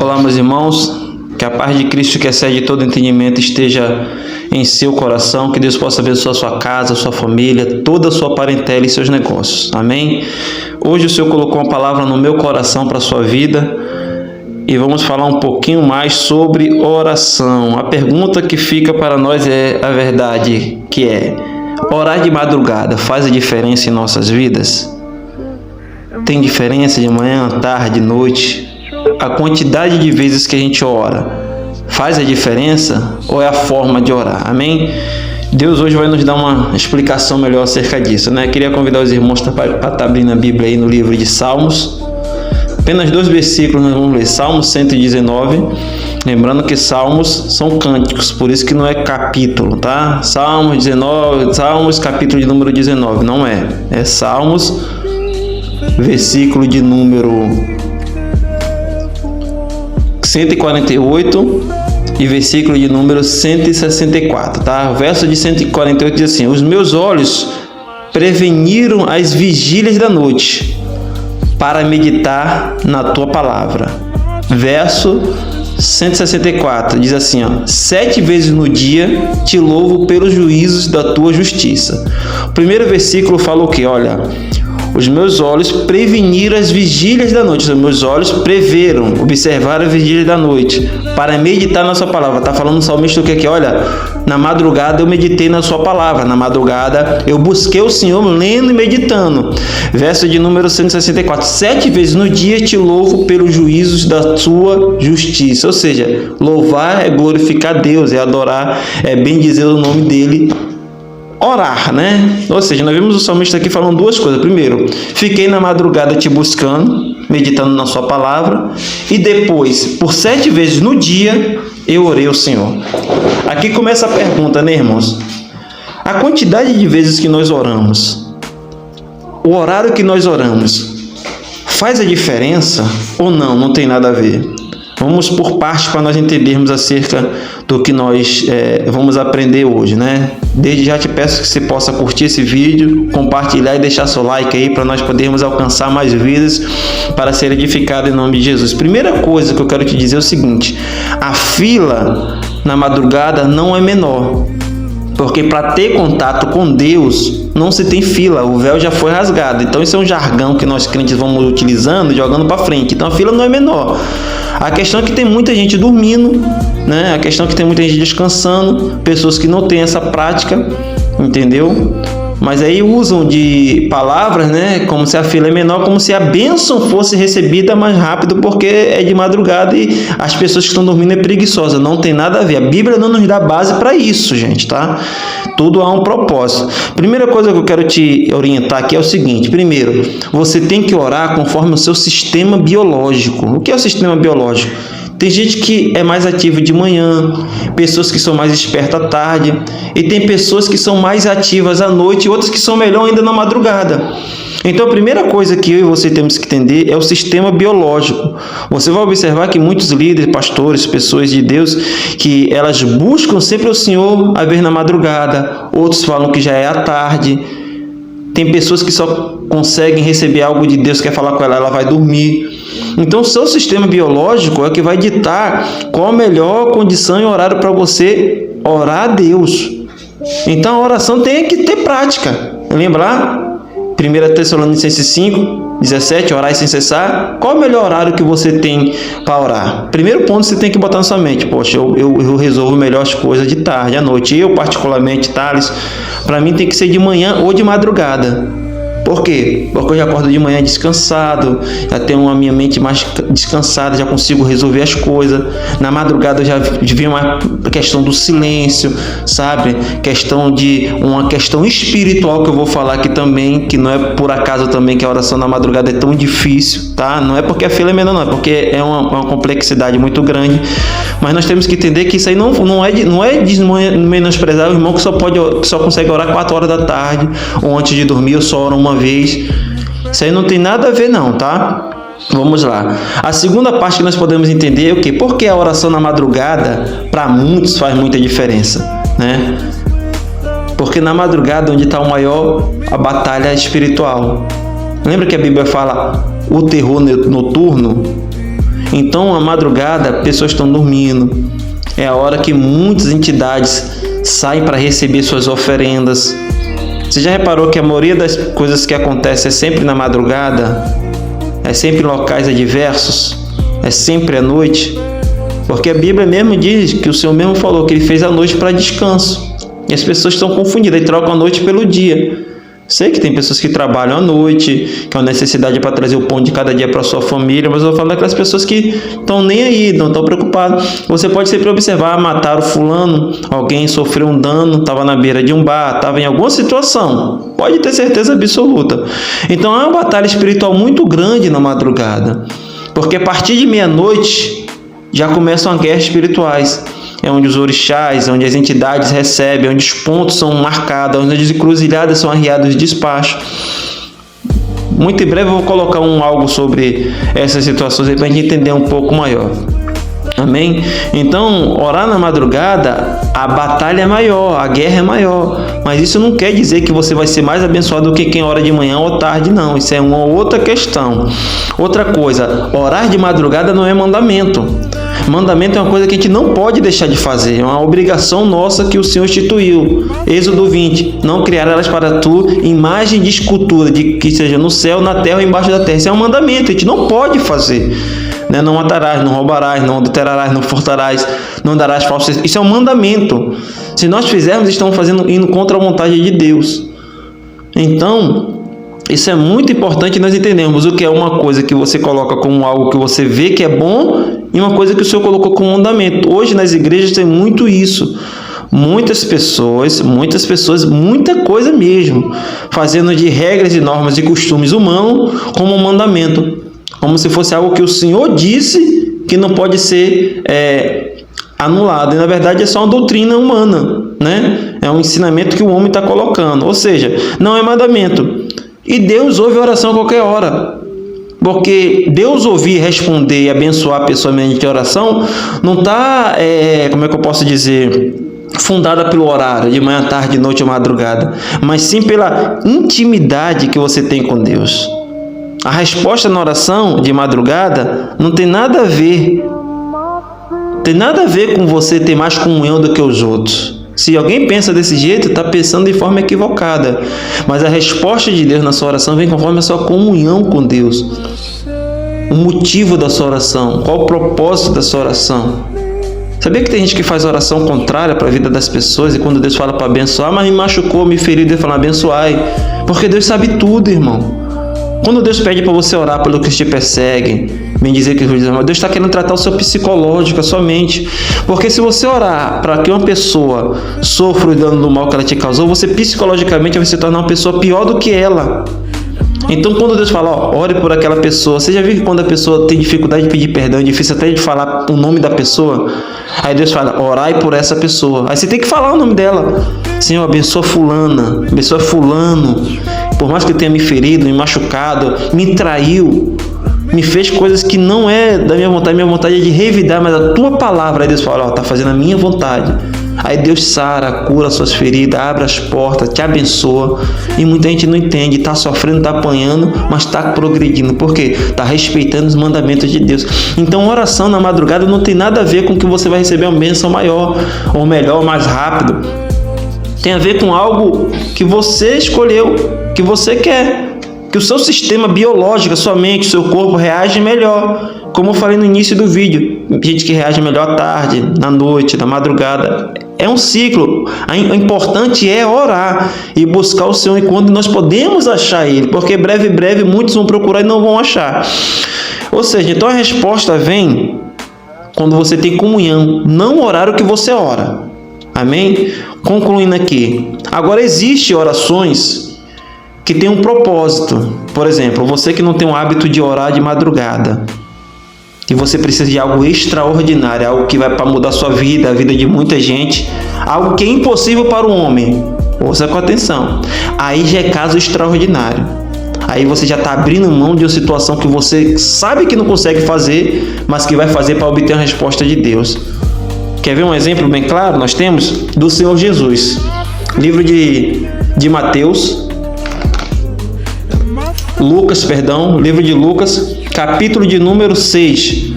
Olá, meus irmãos, que a paz de Cristo, que excede todo entendimento, esteja em seu coração, que Deus possa abençoar a sua casa, a sua família, toda a sua parentela e seus negócios. Amém? Hoje o Senhor colocou uma palavra no meu coração para a sua vida e vamos falar um pouquinho mais sobre oração. A pergunta que fica para nós é a verdade, que é: orar de madrugada faz a diferença em nossas vidas? Tem diferença de manhã, tarde, noite? A quantidade de vezes que a gente ora faz a diferença ou é a forma de orar? Amém? Deus hoje vai nos dar uma explicação melhor acerca disso, né? Queria convidar os irmãos para estar abrindo a Bíblia aí no livro de Salmos. Apenas 2 versículos nós vamos ler. Salmos 119. Lembrando que Salmos são cânticos, por isso que não é capítulo, tá? Salmos 19, Salmos capítulo de número 19, não é. É Salmos, versículo de número 148 e versículo de número 164, tá? O verso de 148 diz assim: os meus olhos preveniram as vigílias da noite para meditar na tua palavra. Verso 164 diz assim, ó: 7 vezes no dia te louvo pelos juízos da tua justiça. O primeiro versículo fala o quê? Olha, os meus olhos preveniram as vigílias da noite. Os meus olhos preveram, observaram a vigília da noite para meditar na sua palavra. Está falando o salmista o que aqui? Olha, na madrugada eu meditei na sua palavra. Na madrugada eu busquei o Senhor lendo e meditando. Verso de número 164. 7 vezes no dia te louvo pelos juízos da sua justiça. Ou seja, louvar é glorificar Deus, é adorar, é bendizer o nome dele. Orar, né? Ou seja, nós vimos o salmista aqui falando duas coisas. Primeiro, fiquei na madrugada te buscando, meditando na sua palavra. E depois, por 7 vezes no dia, eu orei ao Senhor. Aqui começa a pergunta, né, irmãos? A quantidade de vezes que nós oramos, o horário que nós oramos, faz a diferença ou não? Não tem nada a ver. Vamos por partes para nós entendermos acerca do que nós vamos aprender hoje, né? Desde já te peço que você possa curtir esse vídeo, compartilhar e deixar seu like aí para nós podermos alcançar mais vidas para ser edificado em nome de Jesus. Primeira coisa que eu quero te dizer é o seguinte: a fila na madrugada não é menor. Porque para ter contato com Deus, não se tem fila, o véu já foi rasgado. Então isso é um jargão que nós crentes vamos utilizando, jogando para frente. Então a fila não é menor. A questão é que tem muita gente dormindo, né? A questão é que tem muita gente descansando, pessoas que não têm essa prática, entendeu? Mas aí usam de palavras, né? Como se a fila é menor, como se a bênção fosse recebida mais rápido, porque é de madrugada e as pessoas que estão dormindo é preguiçosa. Não tem nada a ver. A Bíblia não nos dá base para isso, gente, tá? Tudo há um propósito. Primeira coisa que eu quero te orientar aqui é o seguinte: primeiro, você tem que orar conforme o seu sistema biológico. O que é o sistema biológico? Tem gente que é mais ativa de manhã, pessoas que são mais espertas à tarde, e tem pessoas que são mais ativas à noite e outras que são melhor ainda na madrugada. Então a primeira coisa que eu e você temos que entender é o sistema biológico. Você vai observar que muitos líderes, pastores, pessoas de Deus, que elas buscam sempre o Senhor a ver na madrugada, outros falam que já é à tarde. Tem pessoas que só conseguem receber algo de Deus, quer falar com ela, ela vai dormir. Então o seu sistema biológico é que vai ditar qual a melhor condição e horário para você orar a Deus. Então a oração tem que ter prática. Lembra? 1 Tessalonicenses 5, 17, orar sem cessar. Qual é o melhor horário que você tem para orar? Primeiro ponto, você tem que botar na sua mente: poxa, eu resolvo melhor as coisas de tarde, à noite. Eu particularmente, Thales, para mim tem que ser de manhã ou de madrugada. Por quê? Porque eu já acordo de manhã descansado, já tenho a minha mente mais descansada, já consigo resolver as coisas. Na madrugada eu já vi uma questão do silêncio, sabe? Uma questão espiritual que eu vou falar aqui também, que não é por acaso também que a oração na madrugada é tão difícil, tá? Não é porque a fila é menor, não, é porque é uma complexidade muito grande. Mas nós temos que entender que isso aí não é menosprezar o irmão que só consegue orar 4 horas da tarde, ou antes de dormir eu só oro uma vez. Isso aí não tem nada a ver não, tá? Vamos lá. A segunda parte que nós podemos entender é o quê? Porque a oração na madrugada, para muitos, faz muita diferença, né? Porque na madrugada onde está a batalha espiritual. Lembra que a Bíblia fala o terror noturno? Então, à madrugada, pessoas estão dormindo. É a hora que muitas entidades saem para receber suas oferendas. Você já reparou que a maioria das coisas que acontecem é sempre na madrugada? É sempre em locais adversos? É sempre à noite? Porque a Bíblia mesmo diz que o Senhor mesmo falou que Ele fez a noite para descanso. E as pessoas estão confundidas e trocam a noite pelo dia. Sei que tem pessoas que trabalham à noite, que é uma necessidade para trazer o pão de cada dia para a sua família, mas eu vou falar daquelas pessoas que estão nem aí, não estão preocupadas. Você pode sempre observar, mataram fulano, alguém sofreu um dano, estava na beira de um bar, estava em alguma situação. Pode ter certeza absoluta. Então é uma batalha espiritual muito grande na madrugada, porque a partir de meia-noite já começam as guerras espirituais. É onde os orixás, onde as entidades recebem, onde os pontos são marcados, onde as encruzilhadas são arriadas de despacho. Muito em breve eu vou colocar algo sobre essas situações para a gente entender um pouco maior. Amém? Então, orar na madrugada, a batalha é maior, a guerra é maior. Mas isso não quer dizer que você vai ser mais abençoado do que quem ora de manhã ou tarde, não. Isso é uma outra questão. Outra coisa, orar de madrugada não é mandamento. Mandamento é uma coisa que a gente não pode deixar de fazer. É uma obrigação nossa que o Senhor instituiu. Êxodo 20. Não criarás para tu imagem de escultura, de que seja no céu, na terra ou embaixo da terra. Isso é um mandamento, a gente não pode fazer. Não matarás, não roubarás, não adulterarás, não furtarás, não darás falsos. Isso é um mandamento. Se nós fizermos, estamos indo contra a vontade de Deus. Então, isso é muito importante nós entendermos o que é uma coisa que você coloca como algo que você vê que é bom e uma coisa que o Senhor colocou como mandamento. Hoje nas igrejas tem muito isso. Muitas pessoas, muita coisa mesmo, fazendo de regras e normas e costumes humanos como um mandamento. Como se fosse algo que o Senhor disse que não pode ser anulado. E na verdade é só uma doutrina humana, né? É um ensinamento que o homem está colocando. Ou seja, não é mandamento. E Deus ouve a oração a qualquer hora. Porque Deus ouvir, responder e abençoar a pessoa mediante oração não está, como é que eu posso dizer, fundada pelo horário, de manhã, tarde, noite ou madrugada, mas sim pela intimidade que você tem com Deus. A resposta na oração de madrugada não tem nada a ver. Tem nada a ver com você ter mais comunhão do que os outros. Se alguém pensa desse jeito, está pensando de forma equivocada. Mas a resposta de Deus na sua oração vem conforme a sua comunhão com Deus. O motivo da sua oração, qual o propósito da sua oração. Sabia que tem gente que faz oração contrária para a vida das pessoas e quando Deus fala para abençoar, mas me machucou, me feriu, Deus fala abençoai. Porque Deus sabe tudo, irmão. Quando Deus pede para você orar pelo que te perseguem, vem dizer que Deus está querendo tratar o seu psicológico, a sua mente. Porque se você orar para que uma pessoa sofra o dano do mal que ela te causou, você psicologicamente vai se tornar uma pessoa pior do que ela. Então quando Deus fala, ore por aquela pessoa, você já viu que quando a pessoa tem dificuldade de pedir perdão, é difícil até de falar o nome da pessoa? Aí Deus fala, orai por essa pessoa. Aí você tem que falar o nome dela. Senhor, abençoa fulana, abençoa fulano. Por mais que ele tenha me ferido, me machucado, me traiu, me fez coisas que não é da minha vontade é de revidar, mas a tua palavra. Aí Deus fala, está fazendo a minha vontade. Aí Deus sara, cura suas feridas, abre as portas, te abençoa. E muita gente não entende, está sofrendo, está apanhando, mas está progredindo. Por quê? Está respeitando os mandamentos de Deus. Então oração na madrugada não tem nada a ver com que você vai receber uma bênção maior, ou melhor, mais rápido. Tem a ver com algo que você escolheu, que você quer. Que o seu sistema biológico, a sua mente, o seu corpo reage melhor. Como eu falei no início do vídeo, gente que reage melhor à tarde, na noite, na madrugada. É um ciclo. O importante é orar e buscar o Senhor enquanto nós podemos achar Ele. Porque breve, muitos vão procurar e não vão achar. Ou seja, então a resposta vem quando você tem comunhão. Não orar o que você ora. Amém? Concluindo aqui. Agora, existem orações que têm um propósito. Por exemplo, você que não tem o hábito de orar de madrugada e você precisa de algo extraordinário, algo que vai para mudar a sua vida, a vida de muita gente, algo que é impossível para o homem. Ouça com atenção. Aí já é caso extraordinário. Aí você já está abrindo mão de uma situação que você sabe que não consegue fazer, mas que vai fazer para obter uma resposta de Deus. Quer ver um exemplo bem claro? Nós temos do Senhor Jesus. Livro de Mateus, livro de Lucas, capítulo de número 6,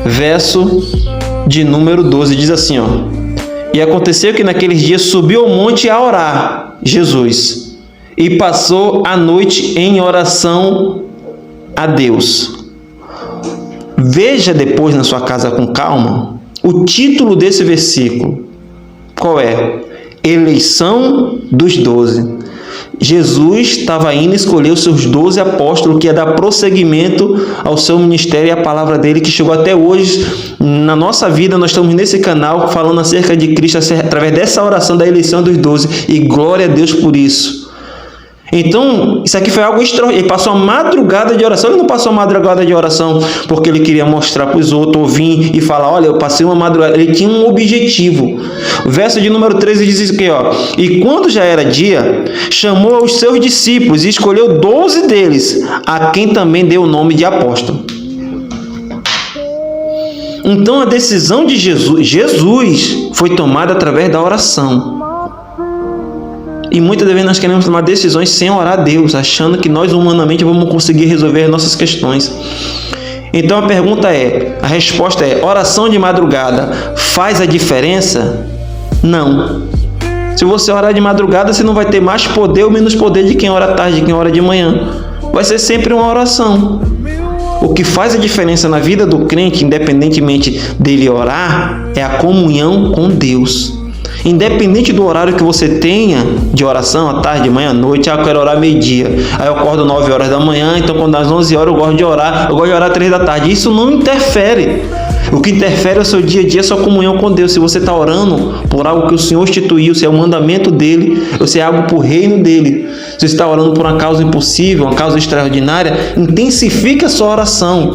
verso de número 12, diz assim, ó: E aconteceu que naqueles dias subiu ao monte a orar, Jesus, e passou a noite em oração a Deus. Veja depois na sua casa com calma o título desse versículo. Qual é? Eleição dos 12. Jesus estava indo escolher os seus 12 apóstolos, que ia dar prosseguimento ao seu ministério e a palavra dele que chegou até hoje. Na nossa vida, nós estamos nesse canal falando acerca de Cristo através dessa oração da eleição dos 12, e glória a Deus por isso. Então, isso aqui foi algo extraordinário. Ele passou uma madrugada de oração. Ele não passou uma madrugada de oração porque ele queria mostrar para os outros, ou vir e falar: olha, eu passei uma madrugada. Ele tinha um objetivo. O verso de número 13 diz isso aqui, ó: E quando já era dia, chamou os seus discípulos e escolheu 12 deles, a quem também deu o nome de apóstolo. Então, a decisão de Jesus foi tomada através da oração. E muitas vezes nós queremos tomar decisões sem orar a Deus, achando que nós humanamente vamos conseguir resolver as nossas questões. Então a resposta é: oração de madrugada faz a diferença? Não. Se você orar de madrugada, você não vai ter mais poder ou menos poder de quem ora à tarde, de quem ora de manhã. Vai ser sempre uma oração. O que faz a diferença na vida do crente, independentemente dele orar, é a comunhão com Deus. Independente do horário que você tenha de oração, à tarde, de manhã, à noite. Eu quero orar meio-dia, aí eu acordo 9 horas da manhã, então quando às 11 horas eu gosto de orar 3 da tarde. Isso não interfere. O que interfere é o seu dia a dia, a sua comunhão com Deus. Se você está orando por algo que o Senhor instituiu, se é o mandamento dele, ou se é algo para o reino dele, se você está orando por uma causa impossível, uma causa extraordinária, intensifique a sua oração.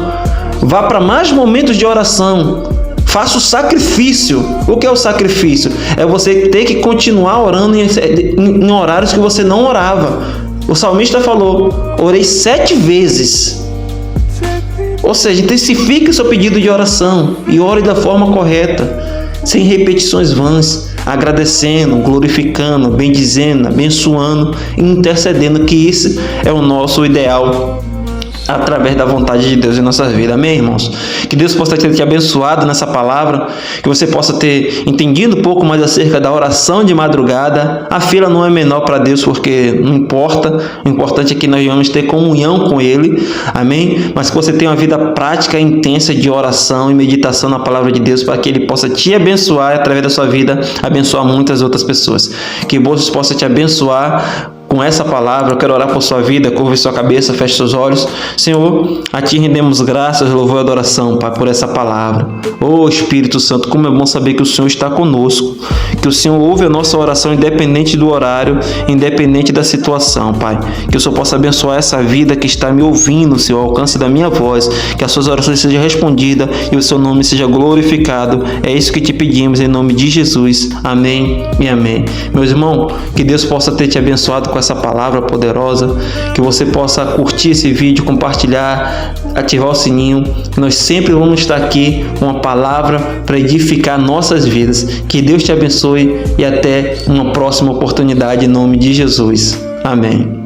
Vá para mais momentos de oração. Faça o sacrifício. O que é o sacrifício? É você ter que continuar orando em horários que você não orava. O salmista falou: orei 7 vezes. Ou seja, intensifique o seu pedido de oração e ore da forma correta, sem repetições vãs, agradecendo, glorificando, bendizendo, abençoando e intercedendo, que esse é o nosso ideal através da vontade de Deus em nossas vidas. Amém, irmãos? Que Deus possa ter te abençoado nessa palavra, que você possa ter entendido um pouco mais acerca da oração de madrugada. A fila não é menor para Deus, porque não importa. O importante é que nós vamos ter comunhão com Ele. Amém? Mas que você tenha uma vida prática e intensa de oração e meditação na palavra de Deus, para que Ele possa te abençoar e, através da sua vida, abençoar muitas outras pessoas. Que Deus possa te abençoar com essa palavra. Eu quero orar por sua vida. Curva sua cabeça, feche seus olhos. Senhor, a Ti rendemos graças, louvor e adoração, Pai, por essa palavra. Oh Espírito Santo, como é bom saber que o Senhor está conosco, que o Senhor ouve a nossa oração independente do horário, independente da situação, Pai. Que o Senhor possa abençoar essa vida que está me ouvindo, Senhor, ao alcance da minha voz, que as suas orações sejam respondidas e o seu nome seja glorificado. É isso que te pedimos em nome de Jesus. Amém e amém. Meus irmãos, que Deus possa ter te abençoado com essa palavra poderosa, que você possa curtir esse vídeo, compartilhar, ativar o sininho, que nós sempre vamos estar aqui com uma palavra para edificar nossas vidas. Que Deus te abençoe e até uma próxima oportunidade em nome de Jesus. Amém.